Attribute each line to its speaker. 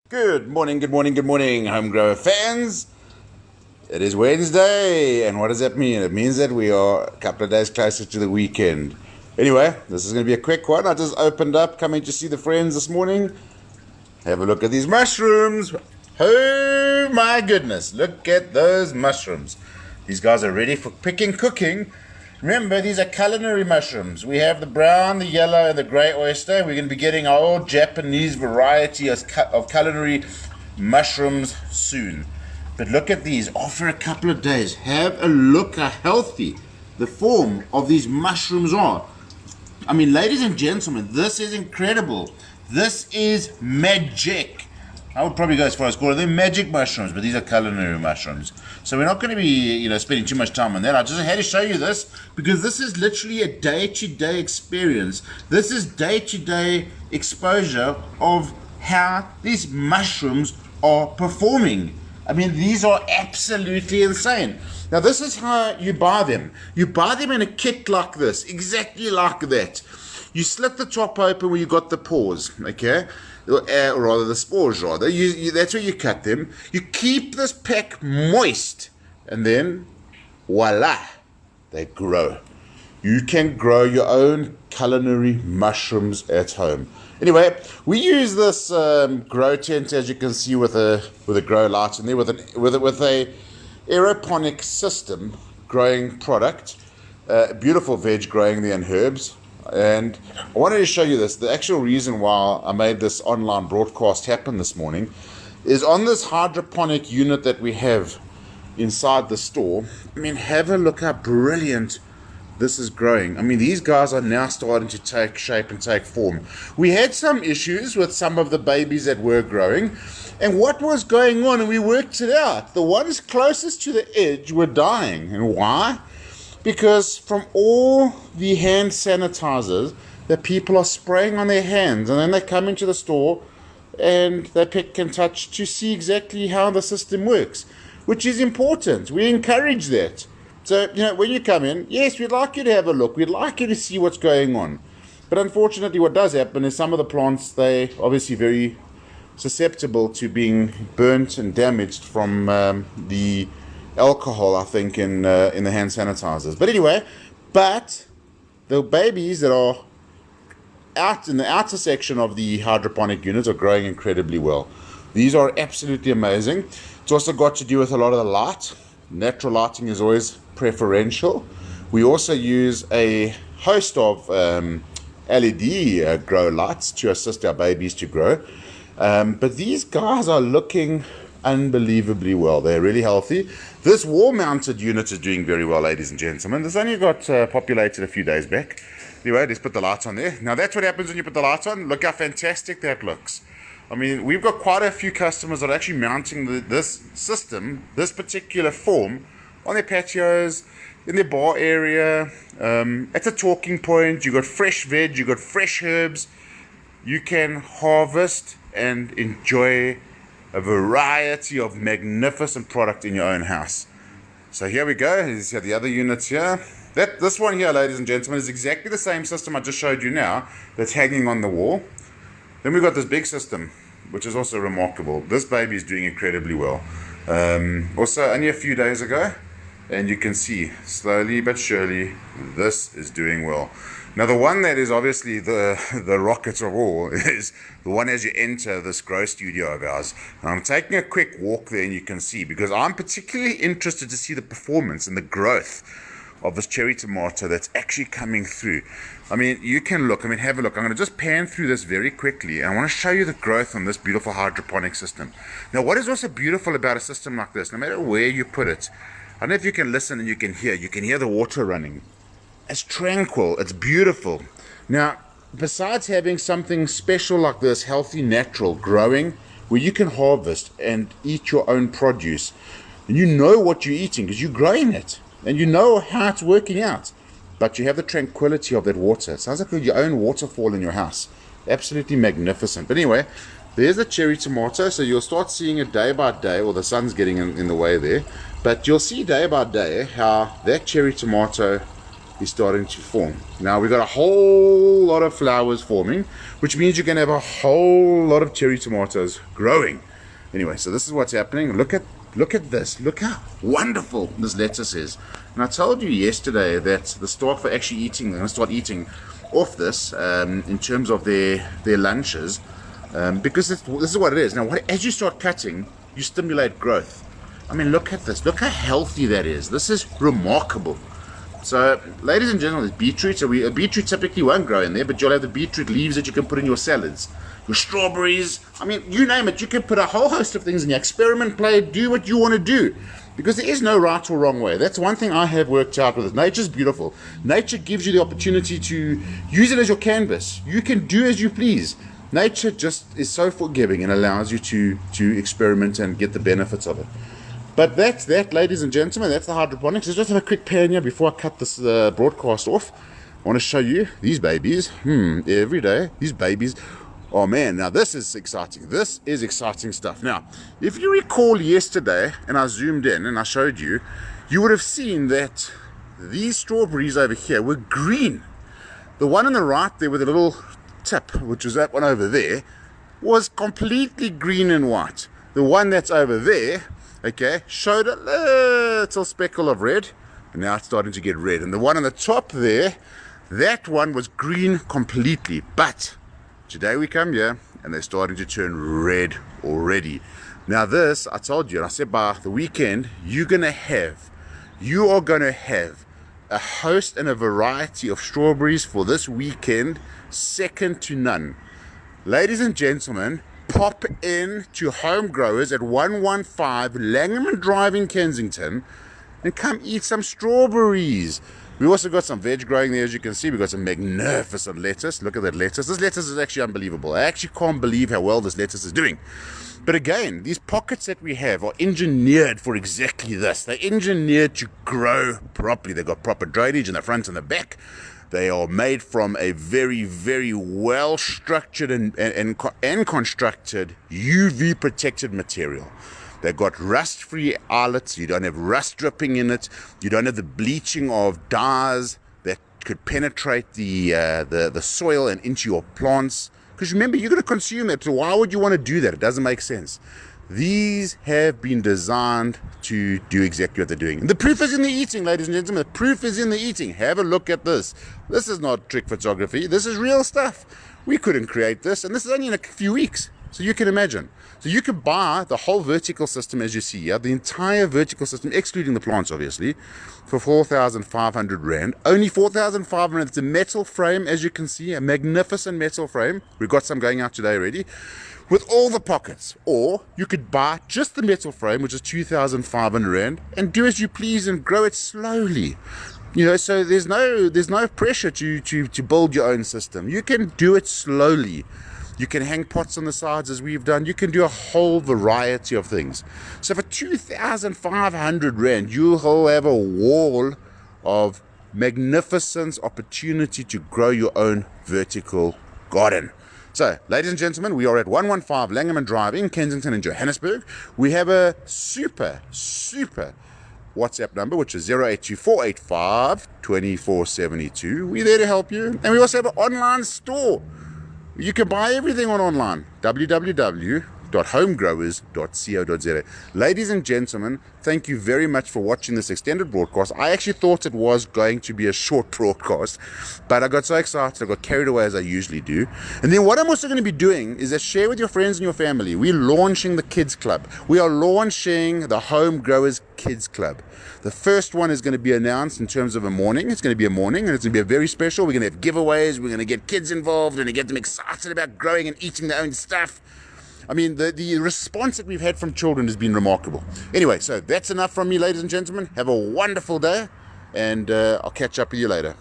Speaker 1: Good morning, home grower fans. It is Wednesday, and what does that mean? It means that we are a couple of days closer to the weekend. Anyway, this is going to be a quick one. I just opened up, coming to see the friends this morning. Have a look at these mushrooms. Oh my goodness, look at those mushrooms. These guys are ready for picking, cooking. Remember, these are culinary mushrooms. We have the brown, the yellow, and the grey oyster. We're going to be getting our old Japanese variety of culinary mushrooms soon. But look at these. After a couple of days, have a look how healthy the form of these mushrooms are. I mean, ladies and gentlemen, this is incredible. This is magic. I would probably go as far as calling them magic mushrooms, but these are culinary mushrooms. So we're not going to be, spending too much time on that. I just had to show you this because this is literally a day-to-day experience. This is day-to-day exposure of how these mushrooms are performing. I mean, these are absolutely insane. Now, this is how you buy them. You buy them in a kit like this, exactly like that. You slit the top open where you got the pores, okay? Or rather the spores, rather. That's where you cut them. You keep this pack moist, and then voila, they grow. You can grow your own culinary mushrooms at home. Anyway, we use this grow tent, as you can see, with a grow light in there, with a aeroponic system growing product. Beautiful veg growing there and herbs. And I wanted to show you this. The actual reason why I made this online broadcast happen this morning is on this hydroponic unit that we have inside the store. I mean, have a look how brilliant this is growing. I mean, these guys are now starting to take shape and take form. We had some issues with some of the babies that were growing, and what was going on, and we worked it out. The ones closest to the edge were dying. And why? Because from all the hand sanitizers that people are spraying on their hands, and then they come into the store and they pick and touch to see exactly how the system works, which is important. We encourage that. So, when you come in, yes, we'd like you to have a look. We'd like you to see what's going on. But unfortunately, what does happen is some of the plants, they obviously very susceptible to being burnt and damaged from the alcohol, I think, in the hand sanitizers. But anyway, the babies that are out in the outer section of the hydroponic units are growing incredibly well. These are absolutely amazing. It's also got to do with a lot of the light. Natural lighting is always preferential. We also use a host of LED grow lights to assist our babies to grow. But these guys are looking unbelievably well. They're really healthy. This wall-mounted unit is doing very well, ladies and gentlemen. This only got populated a few days back. Anyway, let's put the lights on there. Now, that's what happens when you put the lights on. Look how fantastic that looks. I mean, we've got quite a few customers that are actually mounting this system, this particular form, on their patios, in their bar area. It's a talking point. You've got fresh veg, you've got fresh herbs. You can harvest and enjoy a variety of magnificent product in your own house. So here we go. Here's the other units here. This one here, ladies and gentlemen, is exactly the same system I just showed you now that's hanging on the wall. Then we've got this big system, which is also remarkable. This baby is doing incredibly well. Also, only a few days ago, and you can see, slowly but surely, this is doing well. Now, the one that is obviously the rocket of all is the one as you enter this grow studio of ours. And I'm taking a quick walk there, and you can see, because I'm particularly interested to see the performance and the growth of this cherry tomato that's actually coming through. I mean, you can look, have a look. I'm going to just pan through this very quickly, and I want to show you the growth on this beautiful hydroponic system. Now, what is also beautiful about a system like this, no matter where you put it, I don't know if you can listen and you can hear the water running. It's tranquil, it's beautiful. Now, besides having something special like this, healthy, natural, growing, where you can harvest and eat your own produce, and you know what you're eating because you're growing it, and you know how it's working out, but you have the tranquility of that water. It sounds like your own waterfall in your house. Absolutely magnificent. But anyway, there's the cherry tomato, so you'll start seeing it day by day. Well, the sun's getting in the way there, but you'll see day by day how that cherry tomato is starting to form. Now we've got a whole lot of flowers forming, which means you're going to have a whole lot of cherry tomatoes growing. Anyway, so this is what's happening. Look at this. Look how wonderful this lettuce is. And I told you yesterday that the staff are actually eating. They're going to start eating off this in terms of their lunches, because this is what it is. Now, as you start cutting, you stimulate growth. I mean, look at this. Look how healthy that is. This is remarkable. So, ladies and gentlemen, there's beetroot. So a beetroot typically won't grow in there, but you'll have the beetroot leaves that you can put in your salads, your strawberries. I mean, you name it. You can put a whole host of things in your experiment, play, do what you want to do, because there is no right or wrong way. That's one thing I have worked out with it. Nature's beautiful. Nature gives you the opportunity to use it as your canvas. You can do as you please. Nature just is so forgiving and allows you to experiment and get the benefits of it. But that's that, ladies and gentlemen. That's the hydroponics. Let's just have a quick pan here before I cut this broadcast off. I want to show you these babies. Every day, these babies. Oh man, now this is exciting. This is exciting stuff. Now, if you recall yesterday, and I zoomed in and I showed you, you would have seen that these strawberries over here were green. The one on the right there with a little tip, which was that one over there, was completely green and white. The one that's over there, okay, showed a little speckle of red, and now it's starting to get red. And the one on the top there, that one was green completely. But today we come here and they're starting to turn red already. Now this, I told you, and I said by the weekend, you are going to have a host and a variety of strawberries for this weekend, second to none. Ladies and gentlemen, pop in to HomeGrowers at 115 Langermann Drive in Kensington and come eat some strawberries. We also got some veg growing there, as you can see. We've got some magnificent lettuce. Look at that lettuce. This lettuce is actually unbelievable. I actually can't believe how well this lettuce is doing. But again, these pockets that we have are engineered for exactly this. They're engineered to grow properly. They've got proper drainage in the front and the back. They are made from a very, very well structured and constructed UV protected material. They've got rust-free eyelets. You don't have rust dripping in it. You don't have the bleaching of dyes that could penetrate the soil and into your plants. Because remember, you're going to consume it. So why would you want to do that? It doesn't make sense. These have been designed to do exactly what they're doing. And the proof is in the eating, ladies and gentlemen. The proof is in the eating. Have a look at this. This is not trick photography. This is real stuff. We couldn't create this, and this is only in a few weeks. So you can imagine. So you can buy the whole vertical system, as you see here, the entire vertical system, excluding the plants, obviously, for 4,500 Rand. Only 4,500. It's a metal frame, as you can see, a magnificent metal frame. We've got some going out today already, with all the pockets. Or you could buy just the metal frame, which is 2,500 Rand, and do as you please and grow it slowly. You know, so there's no pressure to build your own system. You can do it slowly. You can hang pots on the sides as we've done. You can do a whole variety of things. So for 2,500 Rand, you'll have a wall of magnificence, opportunity to grow your own vertical garden. So, ladies and gentlemen, we are at 115 Langermann Drive in Kensington in Johannesburg. We have a super WhatsApp number, which is 0824852472. We're there to help you. And we also have an online store. You can buy everything online. www.homegrowers.co.za. Ladies and gentlemen, thank you very much for watching this extended broadcast. I actually thought it was going to be a short broadcast, but I got so excited, I got carried away as I usually do. And then what I'm also going to be doing is share with your friends and your family. We're launching the Kids Club. We are launching the HomeGrowers Kids Club. The first one is going to be announced in terms of a morning. It's going to be a morning, and it's going to be a very special. We're going to have giveaways. We're going to get kids involved and get them excited about growing and eating their own stuff. I mean, the response that we've had from children has been remarkable. Anyway, so that's enough from me, ladies and gentlemen. Have a wonderful day, and I'll catch up with you later.